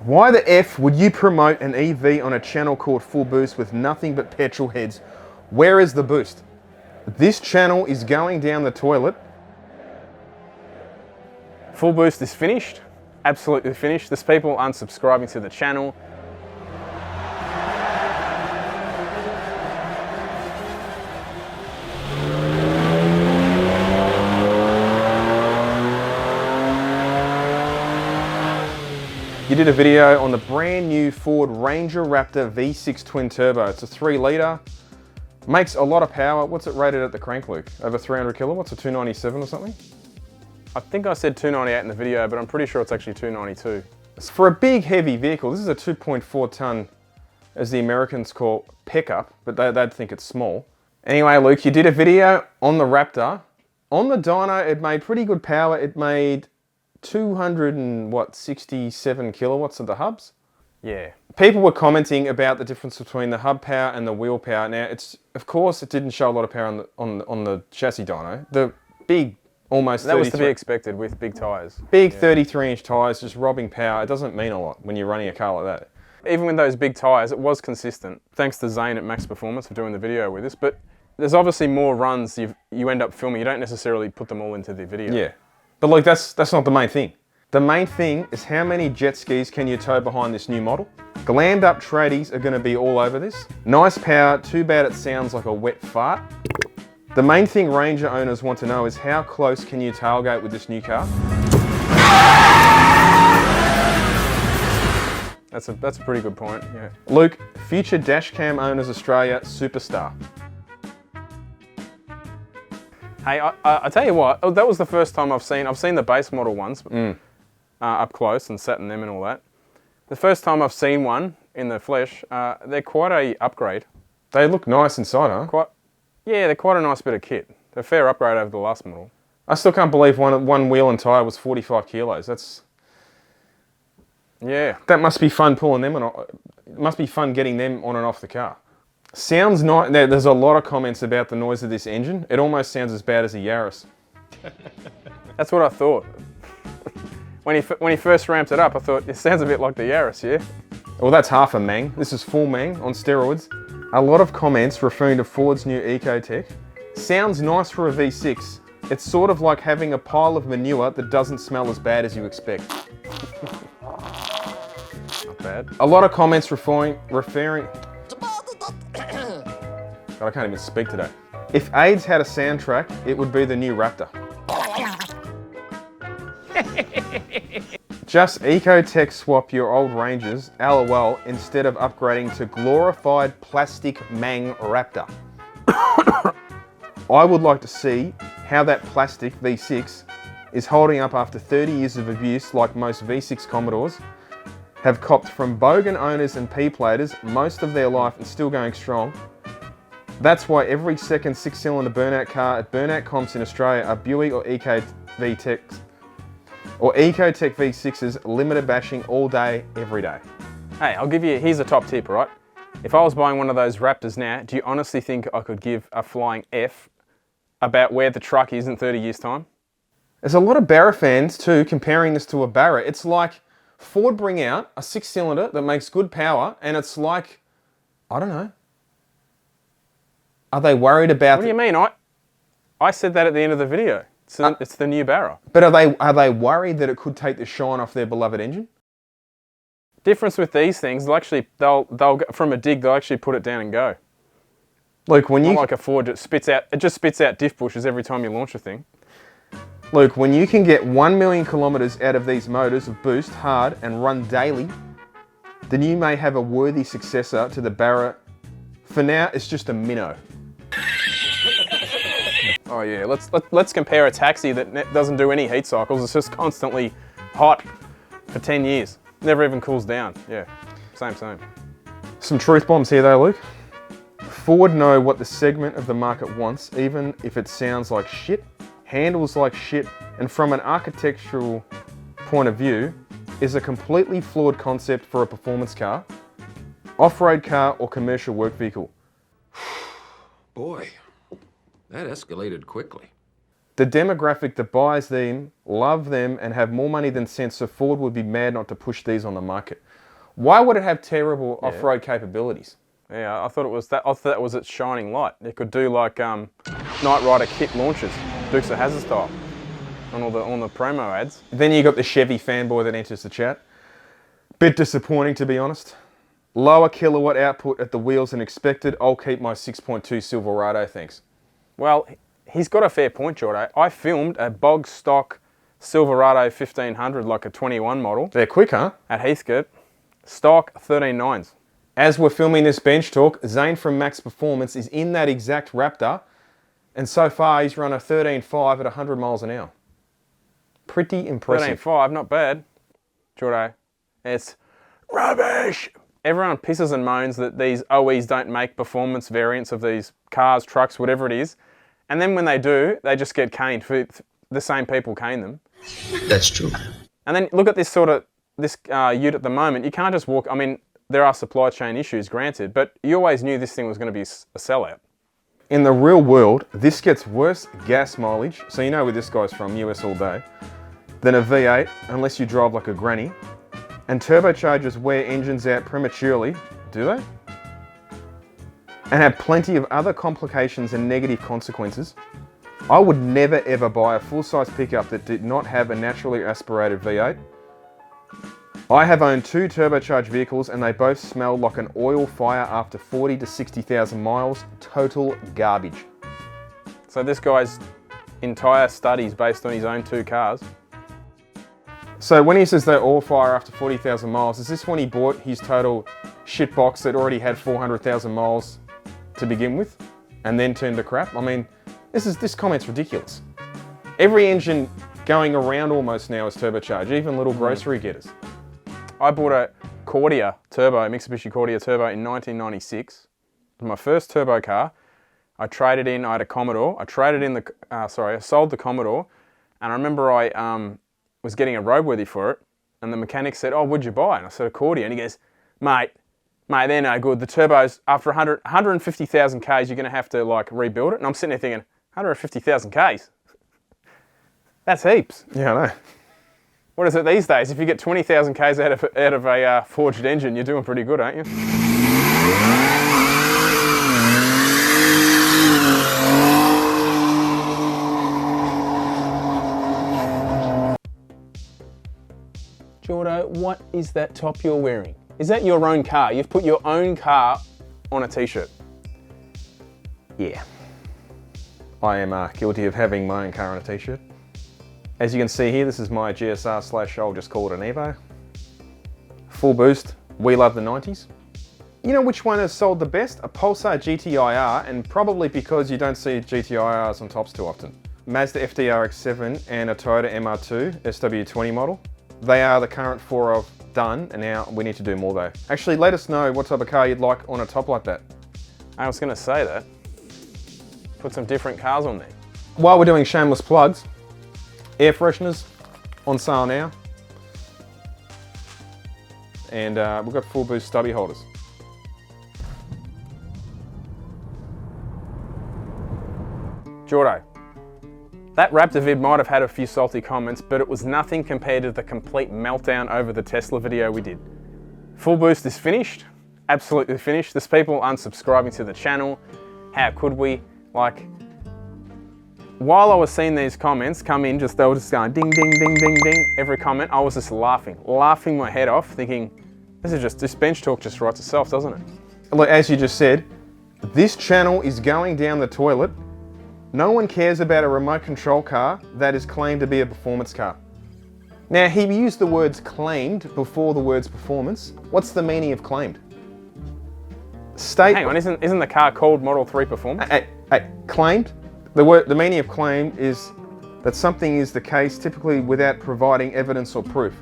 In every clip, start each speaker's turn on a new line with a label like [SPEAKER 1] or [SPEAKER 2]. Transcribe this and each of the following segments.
[SPEAKER 1] Why the F would you promote an EV on a channel called Full Boost with nothing but petrol heads? Where is the boost? This channel is going down the toilet.
[SPEAKER 2] Full Boost is finished, absolutely finished. There's people unsubscribing to the channel.
[SPEAKER 1] You did a video on the brand new Ford Ranger Raptor V6 twin turbo. It's a 3 litre, makes a lot of power. What's it rated at the crank, Luke? Over 300 kilowatts, or 297 or something?
[SPEAKER 2] I think I said 298 in the video, but I'm pretty sure it's actually 292.
[SPEAKER 1] For a big heavy vehicle, this is a 2.4 ton, as the Americans call pickup, but they'd think it's small. Anyway, Luke, you did a video on the Raptor. On the dyno, it made pretty good power. It made 267 kilowatts of the hubs.
[SPEAKER 2] Yeah.
[SPEAKER 1] People were commenting about the difference between the hub power and the wheel power. Now, of course, it didn't show a lot of power on the chassis dyno. The big, almost
[SPEAKER 2] that was to be expected with big tyres.
[SPEAKER 1] Big 33-inch tyres just robbing power. It doesn't mean a lot when you're running a car like that.
[SPEAKER 2] Even with those big tyres, it was consistent. Thanks to Zane at Max Performance for doing the video with us. But there's obviously more runs you end up filming. You don't necessarily put them all into the video.
[SPEAKER 1] Yeah. But like, that's not the main thing. The main thing is how many jet skis can you tow behind this new model? Glammed up tradies are going to be all over this. Nice power, too bad it sounds like a wet fart. The main thing Ranger owners want to know is how close can you tailgate with this new car?
[SPEAKER 2] That's a pretty good point, yeah.
[SPEAKER 1] Luke, future dashcam owners Australia superstar.
[SPEAKER 2] Hey, I tell you what, that was the first time I've seen the base model ones up close and sat in them and all that. The first time I've seen one in the flesh, they're quite a upgrade.
[SPEAKER 1] They look nice inside, huh?
[SPEAKER 2] Yeah, they're quite a nice bit of kit. They're a fair upgrade over the last model.
[SPEAKER 1] I still can't believe one wheel and tyre was 45 kilos.
[SPEAKER 2] Yeah.
[SPEAKER 1] That must be fun pulling them, and it must be fun getting them on and off the car. Sounds nice. There's a lot of comments about the noise of this engine. It almost sounds as bad as a Yaris.
[SPEAKER 2] That's what I thought. When he first ramped it up, I thought, it sounds a bit like the Yaris, yeah?
[SPEAKER 1] Well, that's half a Mang. This is full Mang on steroids. A lot of comments referring to Ford's new Ecotech. Sounds nice for a V6. It's sort of like having a pile of manure that doesn't smell as bad as you expect.
[SPEAKER 2] Not bad.
[SPEAKER 1] A lot of comments referring... God, I can't even speak today. If AIDS had a soundtrack, it would be the new Raptor. Just Ecotech swap your old Rangers, LOL, instead of upgrading to glorified plastic Mang Raptor. I would like to see how that plastic V6 is holding up after 30 years of abuse, like most V6 Commodores have copped from bogan owners and P-platers most of their life and still going strong. That's why every second 6-cylinder burnout car at burnout comps in Australia are Buick or Ecotech V6s, limited bashing all day, every day.
[SPEAKER 2] Hey, here's a top tip, right? If I was buying one of those Raptors now, do you honestly think I could give a flying F about where the truck is in 30 years' time?
[SPEAKER 1] There's a lot of Barra fans too comparing this to a Barra. It's like Ford bring out a 6-cylinder that makes good power, and it's like, I don't know. Are they worried about...
[SPEAKER 2] What do you mean? I said that at the end of the video. It's the new Barra.
[SPEAKER 1] But are they worried that it could take the shine off their beloved engine?
[SPEAKER 2] Difference with these things, they'll go, from a dig, they'll actually put it down and go.
[SPEAKER 1] Luke, when
[SPEAKER 2] Not like a Ford, it just spits out diff bushes every time you launch a thing.
[SPEAKER 1] Luke, when you can get 1 million kilometers out of these motors of boost, hard, and run daily, then you may have a worthy successor to the Barra. For now, it's just a minnow.
[SPEAKER 2] Oh yeah, let's compare a taxi that doesn't do any heat cycles. It's just constantly hot for 10 years. Never even cools down. Yeah, same.
[SPEAKER 1] Some truth bombs here though, Luke. Ford know what the segment of the market wants, even if it sounds like shit, handles like shit, and from an architectural point of view, is a completely flawed concept for a performance car, off-road car, or commercial work vehicle.
[SPEAKER 3] Boy, that escalated quickly.
[SPEAKER 1] The demographic that buys them, love them, and have more money than sense, so Ford would be mad not to push these on the market. Why would it have terrible off-road capabilities?
[SPEAKER 2] Yeah, I thought it was that. I thought that was its shining light. It could do like Knight Rider kit launches, Dukes of Hazzard style, on all the promo ads.
[SPEAKER 1] Then you got the Chevy fanboy that enters the chat. Bit disappointing, to be honest. Lower kilowatt output at the wheels than expected. I'll keep my 6.2 Silverado, thanks.
[SPEAKER 2] Well, he's got a fair point, Jordo. I filmed a bog stock Silverado 1500, like a 21 model.
[SPEAKER 1] They're quick, huh?
[SPEAKER 2] At Heathcote. Stock 13.9s.
[SPEAKER 1] As we're filming this bench talk, Zane from Max Performance is in that exact Raptor, and so far he's run a 13.5 at 100 miles an hour. Pretty impressive.
[SPEAKER 2] 13.5, not bad. Jordo, it's rubbish. Everyone pisses and moans that these OEs don't make performance variants of these cars, trucks, whatever it is. And then when they do, they just get caned. For the same people cane them.
[SPEAKER 3] That's true.
[SPEAKER 2] And then look at this this ute at the moment. You can't just walk. I mean, there are supply chain issues, granted, but you always knew this thing was going to be a sellout.
[SPEAKER 1] In the real world, this gets worse gas mileage, so you know where this guy's from, US all day, than a V8, unless you drive like a granny. And turbochargers wear engines out prematurely, do they? And have plenty of other complications and negative consequences. I would never ever buy a full-size pickup that did not have a naturally aspirated V8. I have owned 2 turbocharged vehicles and they both smell like an oil fire after 40 to 60,000 miles. Total garbage.
[SPEAKER 2] So this guy's entire study is based on his own 2 cars.
[SPEAKER 1] So when he says they're all fire after 40,000 miles, is this when he bought his total shitbox that already had 400,000 miles to begin with and then turned to crap? I mean, this comment's ridiculous. Every engine going around almost now is turbocharged, even little grocery getters.
[SPEAKER 2] I bought a Cordia Turbo, Mitsubishi Cordia Turbo in 1996. It was my first turbo car. I traded in, I had a Commodore. I sold the Commodore, and I remember I was getting a roadworthy for it, and the mechanic said, "Oh, what'd you buy?" And I said, "A Cordia." And he goes, mate, they're no good. The turbos, after 150,000 Ks, you're going to have to like rebuild it. And I'm sitting there thinking, 150,000 Ks? That's heaps.
[SPEAKER 1] Yeah, I know.
[SPEAKER 2] What is it these days? If you get 20,000 Ks out of a forged engine, you're doing pretty good, aren't you? Jordo, what is that top you're wearing? Is that your own car? You've put your own car on a t-shirt.
[SPEAKER 1] Yeah. I am guilty of having my own car on a t-shirt. As you can see here, this is my GSR / I'll just call it an Evo. Full boost, we love the 90s. You know which one has sold the best? A Pulsar GTIR, and probably because you don't see GTIRs on tops too often. Mazda FDRX7 and a Toyota MR2 SW20 model. They are the current 4 I've done, and now we need to do more though. Actually, let us know what type of car you'd like on a top like that.
[SPEAKER 2] I was going to say that. Put some different cars on there.
[SPEAKER 1] While we're doing shameless plugs, air fresheners on sale now. And we've got full boost stubby holders.
[SPEAKER 2] Jordo, that Raptor vid might have had a few salty comments, but it was nothing compared to the complete meltdown over the Tesla video we did. Full boost is finished, absolutely finished. There's people unsubscribing to the channel. How could we? Like, while I was seeing these comments come in, they were just going ding, ding, ding, ding, ding, every comment, I was just laughing my head off, thinking, this bench talk just writes itself, doesn't it?
[SPEAKER 1] Look, as you just said, this channel is going down the toilet. No one cares about a remote control car that is claimed to be a performance car. Now, he used the words claimed before the words performance. What's the meaning of claimed?
[SPEAKER 2] Hang on, isn't the car called Model 3 Performance?
[SPEAKER 1] Claimed? The meaning of claimed is that something is the case typically without providing evidence or proof.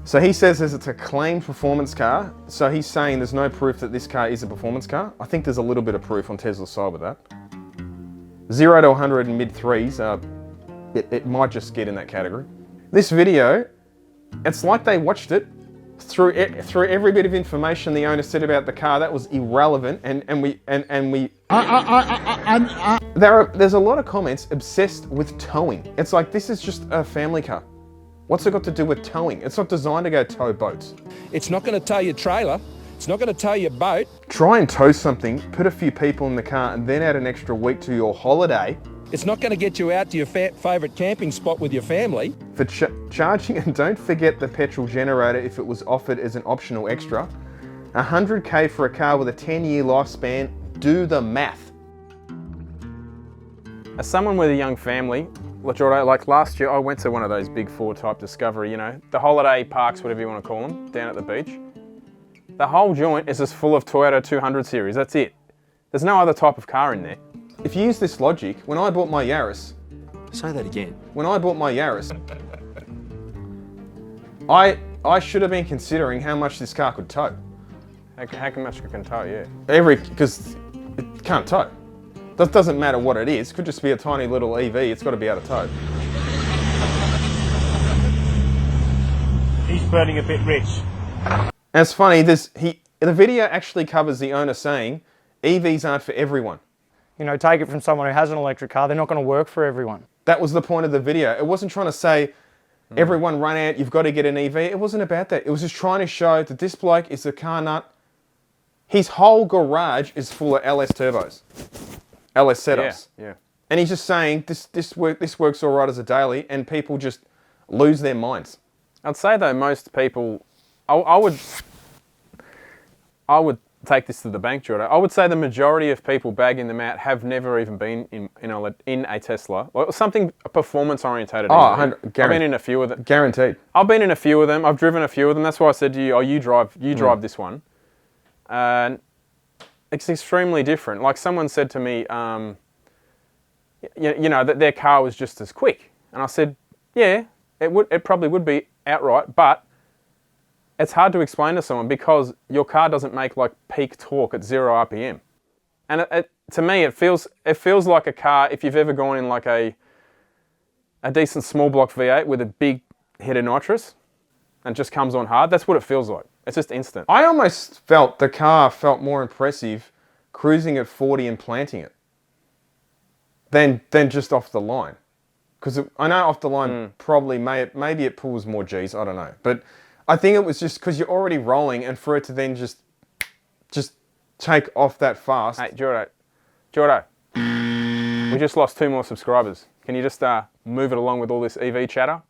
[SPEAKER 1] So he says it's a claimed performance car, so he's saying there's no proof that this car is a performance car. I think there's a little bit of proof on Tesla's side with that. 0 to 100 in mid-3s, it might just get in that category. This video, it's like they watched it, through every bit of information the owner said about the car that was irrelevant, and we There's a lot of comments obsessed with towing. It's like, this is just a family car. What's it got to do with towing? It's not designed to go tow boats.
[SPEAKER 3] It's not going to tow your trailer. It's not going to tow your boat.
[SPEAKER 1] Try and tow something, put a few people in the car, and then add an extra week to your holiday.
[SPEAKER 3] It's not going to get you out to your favourite camping spot with your family.
[SPEAKER 1] For charging, and don't forget the petrol generator if it was offered as an optional extra. 100k for a car with a 10-year lifespan, do the math.
[SPEAKER 2] As someone with a young family, like last year I went to one of those big four type Discovery, you know, the holiday parks, whatever you want to call them, down at the beach. The whole joint is just full of Toyota 200 series, that's it. There's no other type of car in there.
[SPEAKER 1] If you use this logic, when I bought my Yaris...
[SPEAKER 4] Say that again.
[SPEAKER 1] When I bought my Yaris, I should have been considering how much this car could tow.
[SPEAKER 2] How much it can tow, yeah.
[SPEAKER 1] Because it can't tow. That doesn't matter what it is. It could just be a tiny little EV. It's got to be able to tow.
[SPEAKER 5] He's burning a bit rich.
[SPEAKER 1] And it's funny, the video actually covers the owner saying, EVs aren't for everyone.
[SPEAKER 6] You know, take it from someone who has an electric car, they're not going to work for everyone.
[SPEAKER 1] That was the point of the video. It wasn't trying to say, everyone run out, you've got to get an EV. It wasn't about that. It was just trying to show that this bloke is a car nut. His whole garage is full of LS turbos. LS setups.
[SPEAKER 2] Yeah.
[SPEAKER 1] And he's just saying, this works all right as a daily, and people just lose their minds.
[SPEAKER 2] I'd say though, most people, I would take this to the bank, Jordan. I would say the majority of people bagging them out have never even been in a Tesla or something performance orientated.
[SPEAKER 1] Oh,
[SPEAKER 2] I've been in a few of them.
[SPEAKER 1] Guaranteed.
[SPEAKER 2] I've been in a few of them. I've driven a few of them. That's why I said to you, you drive this one. And it's extremely different. Like someone said to me, you know, that their car was just as quick. And I said, yeah, it probably would be outright, but it's hard to explain to someone because your car doesn't make like peak torque at 0 RPM. And to me, it feels like a car, if you've ever gone in like a decent small block V8 with a big head of nitrous and just comes on hard, that's what it feels like. It's just instant.
[SPEAKER 1] I almost felt the car felt more impressive cruising at 40 and planting it than just off the line. Because I know off the line probably maybe it pulls more G's, I don't know. But I think it was just because you're already rolling, and for it to then just take off that fast.
[SPEAKER 2] Hey, Jordo, we just lost 2 more subscribers. Can you just move it along with all this EV chatter?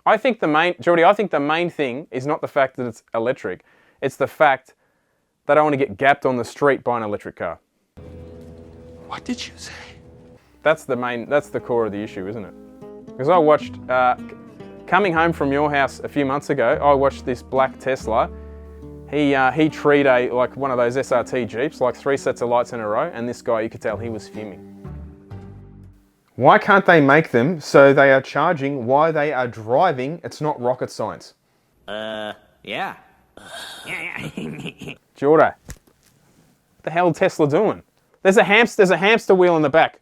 [SPEAKER 2] I think the main thing is not the fact that it's electric. It's the fact that I want to get gapped on the street by an electric car.
[SPEAKER 4] What did you say?
[SPEAKER 2] That's the core of the issue, isn't it? Because I watched, coming home from your house a few months ago, I watched this black Tesla. He treed like one of those SRT Jeeps, like 3 sets of lights in a row, and this guy, you could tell he was fuming.
[SPEAKER 1] Why can't they make them so they are charging while they are driving? It's not rocket science.
[SPEAKER 4] Yeah.
[SPEAKER 2] Jordo, the hell Tesla doing? There's a hamster wheel in the back.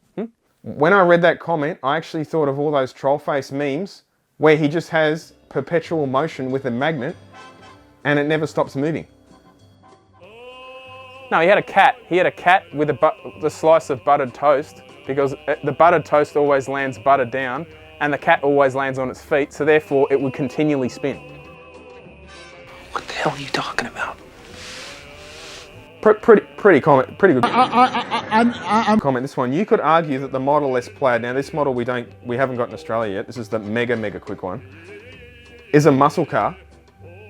[SPEAKER 1] When I read that comment, I actually thought of all those trollface memes where he just has perpetual motion with a magnet and it never stops moving.
[SPEAKER 2] No, he had a cat. He had a cat with the slice of buttered toast, because the buttered toast always lands buttered down and the cat always lands on its feet, so therefore it would continually spin.
[SPEAKER 4] What the hell are you talking about?
[SPEAKER 1] Pretty good comment. This one, you could argue that the Model S Plaid, now this model we haven't got in Australia yet, this is the mega quick one, is a muscle car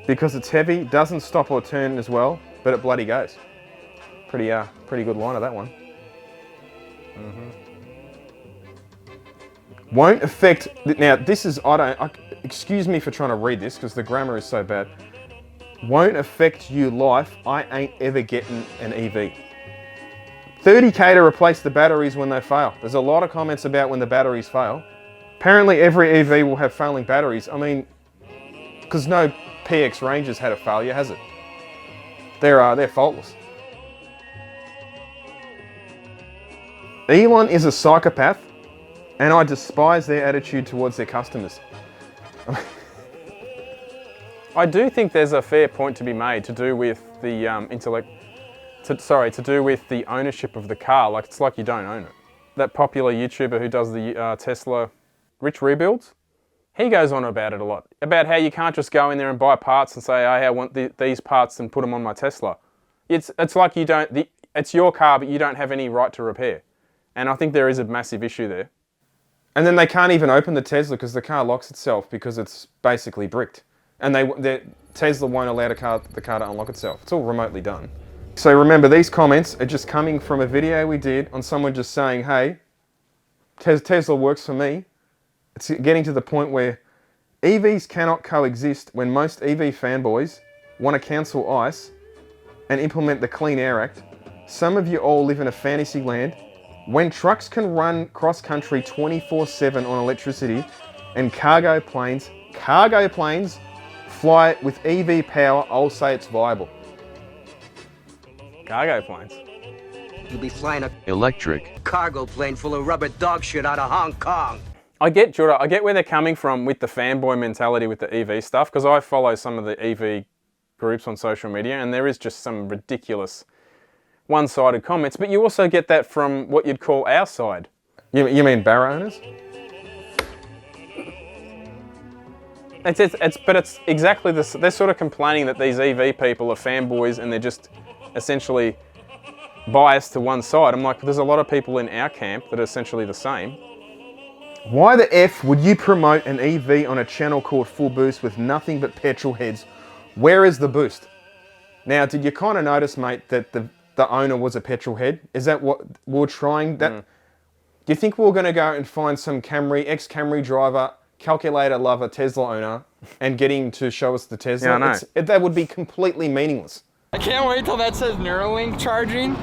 [SPEAKER 1] because it's heavy, doesn't stop or turn as well, but it bloody goes. Pretty good line of that one. Won't affect, now this is, excuse me for trying to read this because the grammar is so bad. Won't affect you life, I ain't ever getting an EV. 30k to replace the batteries when they fail. There's a lot of comments about when the batteries fail. Apparently every EV will have failing batteries. I mean, because no PX Ranger's had a failure, has it? They're faultless. Elon is a psychopath, and I despise their attitude towards their customers.
[SPEAKER 2] I do think there's a fair point to be made to do with the to do with the ownership of the car. Like, it's like you don't own it. that popular YouTuber who does the Tesla Rich Rebuilds, he goes on about it a lot, about how you can't just go in there and buy parts and say, hey, I want these parts and put them on my Tesla. It's like you don't, it's your car, but you don't have any right to repair. And I think there is a massive issue there.
[SPEAKER 1] And then they can't even open the Tesla because the car locks itself because it's basically bricked. And Tesla won't allow the car to unlock itself. It's all remotely done. So remember, these comments are just coming from a video we did on someone just saying, hey, Tesla works for me. It's getting to the point where EVs cannot coexist when most EV fanboys want to cancel ICE and implement the Clean Air Act. Some of you all live in a fantasy land. When trucks can run cross-country 24/7 on electricity and cargo planes fly with EV power, I'll say it's viable.
[SPEAKER 2] Cargo planes.
[SPEAKER 5] You'll be flying a
[SPEAKER 7] electric
[SPEAKER 5] cargo plane full of rubber dog shit out of Hong Kong.
[SPEAKER 2] I get where they're coming from with the fanboy mentality with the EV stuff, because I follow some of the EV groups on social media and there is just some ridiculous one-sided comments, but you also get that from what you'd call our side.
[SPEAKER 1] You mean Barra owners?
[SPEAKER 2] But it's exactly this. They're sort of complaining that these EV people are fanboys and they're just essentially biased to one side. I'm like, there's a lot of people in our camp that are essentially the same.
[SPEAKER 1] Why the F would you promote an EV on a channel called fullBOOST with nothing but petrol heads? Where is the boost? Now, did you kind of notice, mate, that the owner was a petrol head? Is that what we're trying? Do you think we're going to go and find some ex-Camry driver, calculator lover, Tesla owner, and get him to show us the Tesla?
[SPEAKER 2] Yeah, I know.
[SPEAKER 1] That would be completely meaningless.
[SPEAKER 8] I can't wait till that says Neuralink charging.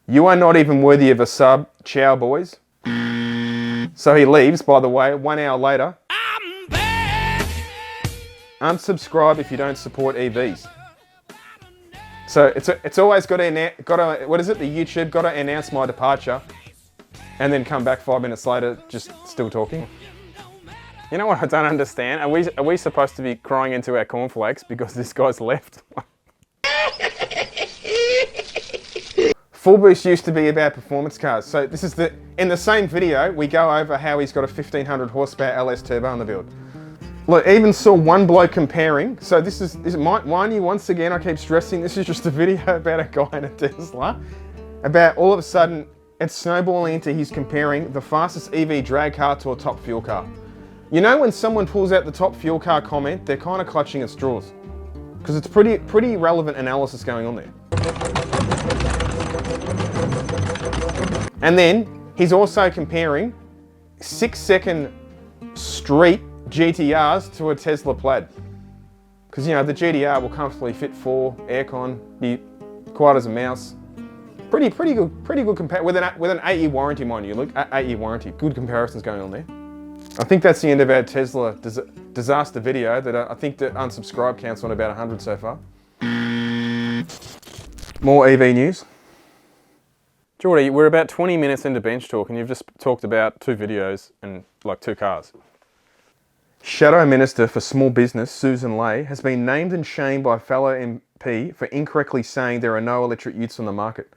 [SPEAKER 1] You are not even worthy of a sub, ciao boys. So he leaves, by the way, 1 hour later. I'm back! Unsubscribe if you don't support EVs. So it's always got to, what is it, the YouTube, got to announce my departure and then come back 5 minutes later, just still talking.
[SPEAKER 2] You know what I don't understand? Are we supposed to be crying into our cornflakes because this guy's left?
[SPEAKER 1] fullBOOST used to be about performance cars. So this is in the same video, we go over how he's got a 1500 horsepower LS turbo on the build. Look, even saw one bloke comparing. So this is mind you, once again, I keep stressing, this is just a video about a guy in a Tesla. About all of a sudden, it's snowballing into he's comparing the fastest EV drag car to a top fuel car. You know when someone pulls out the top fuel car comment, they're kind of clutching at straws. Because it's pretty relevant analysis going on there. And then, he's also comparing 6-second street GTRs to a Tesla Plaid. Because, you know, the GTR will comfortably fit 4, aircon, be quiet as a mouse. Pretty good compare with an 8-year warranty, mind you. Look, 8-year warranty. Good comparisons going on there. I think that's the end of our Tesla disaster video. That I think the unsubscribe counts on about 100 so far. More EV news.
[SPEAKER 2] Geordie, we're about 20 minutes into bench talk and you've just talked about 2 videos and like 2 cars.
[SPEAKER 1] Shadow Minister for Small Business, Susan Ley, has been named and shamed by fellow MP for incorrectly saying there are no electric utes on the market.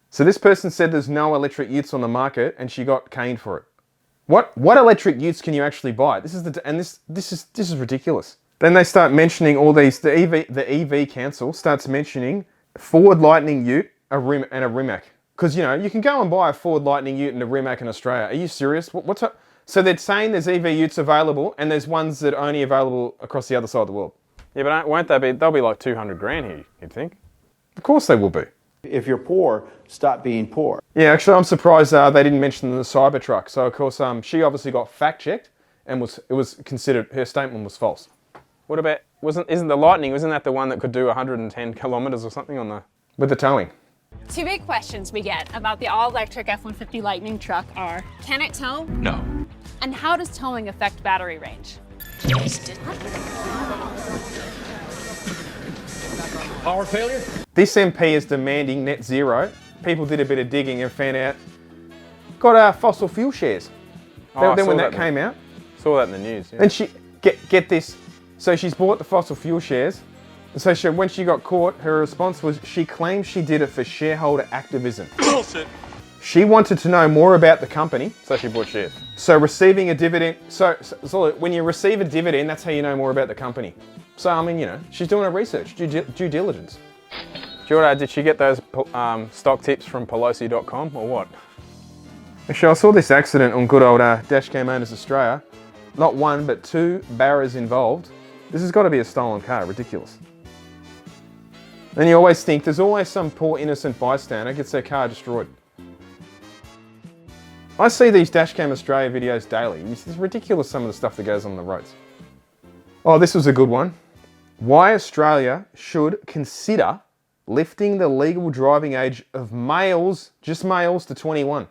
[SPEAKER 1] So this person said there's no electric utes on the market and she got caned for it. What electric utes can you actually buy? This is ridiculous. Then they start mentioning all these, the EV Council starts mentioning Ford Lightning Ute, a Rimac. Because, you know, you can go and buy a Ford Lightning Ute and a Rimac in Australia. Are you serious? What's up? So they're saying there's EV utes available and there's ones that are only available across the other side of the world.
[SPEAKER 2] Yeah, but won't they be, they'll be like 200 grand here, you'd think?
[SPEAKER 1] Of course they will be.
[SPEAKER 9] If you're poor, stop being poor.
[SPEAKER 1] Yeah, actually I'm surprised they didn't mention the Cybertruck. So of course she obviously got fact checked and it was considered, her statement was false.
[SPEAKER 2] What about, isn't the Lightning, wasn't that the one that could do 110 kilometres or something on the...
[SPEAKER 1] With the towing.
[SPEAKER 10] 2 big questions we get about the all-electric F-150 Lightning truck are, can it tow?
[SPEAKER 7] No.
[SPEAKER 10] And how does towing affect battery range?
[SPEAKER 3] Power failure?
[SPEAKER 1] This MP is demanding net zero. People did a bit of digging and found out, got fossil fuel shares. Then when that came out.
[SPEAKER 2] Saw that in the news, yeah.
[SPEAKER 1] And she, get this, so she's bought the fossil fuel shares So when she got caught, her response was she claims she did it for shareholder activism.
[SPEAKER 2] Bullshit.
[SPEAKER 1] She wanted to know more about the company.
[SPEAKER 2] So she bought shares.
[SPEAKER 1] So receiving a dividend, so when you receive a dividend, that's how you know more about the company. So I mean, you know, she's doing her research, due diligence.
[SPEAKER 2] Jordan, did she get those stock tips from Pelosi.com or what?
[SPEAKER 1] Actually, I saw this accident on good old Dashcam Owners Australia. Not one, but 2 Barras involved. This has got to be a stolen car, ridiculous. And you always think there's always some poor innocent bystander gets their car destroyed. I see these Dashcam Australia videos daily. It's ridiculous some of the stuff that goes on the roads. Oh, this was a good one. Why Australia should consider lifting the legal driving age of males, just males, to 21.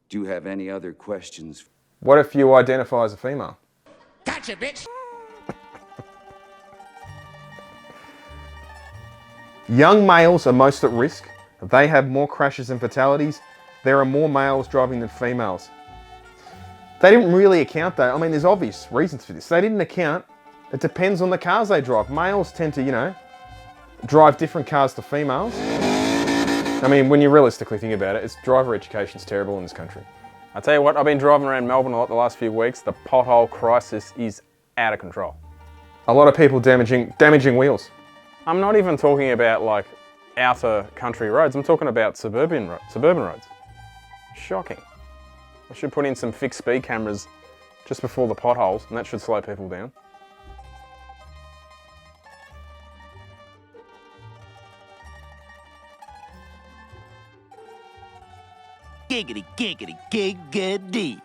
[SPEAKER 7] Do you have any other questions?
[SPEAKER 1] What if you identify as a female?
[SPEAKER 5] Gotcha, bitch!
[SPEAKER 1] Young males are most at risk. They have more crashes and fatalities. There are more males driving than females. They didn't really account though. I mean, there's obvious reasons for this. They didn't account. It depends on the cars they drive. Males tend to, you know, drive different cars to females. I mean, when you realistically think about it, driver education's terrible in this country.
[SPEAKER 2] I tell you what, I've been driving around Melbourne a lot the last few weeks. The pothole crisis is out of control.
[SPEAKER 1] A lot of people damaging wheels.
[SPEAKER 2] I'm not even talking about like outer country roads. I'm talking about suburban roads. Shocking. I should put in some fixed speed cameras just before the potholes, and that should slow people down.
[SPEAKER 5] Giggity, giggity, giggity.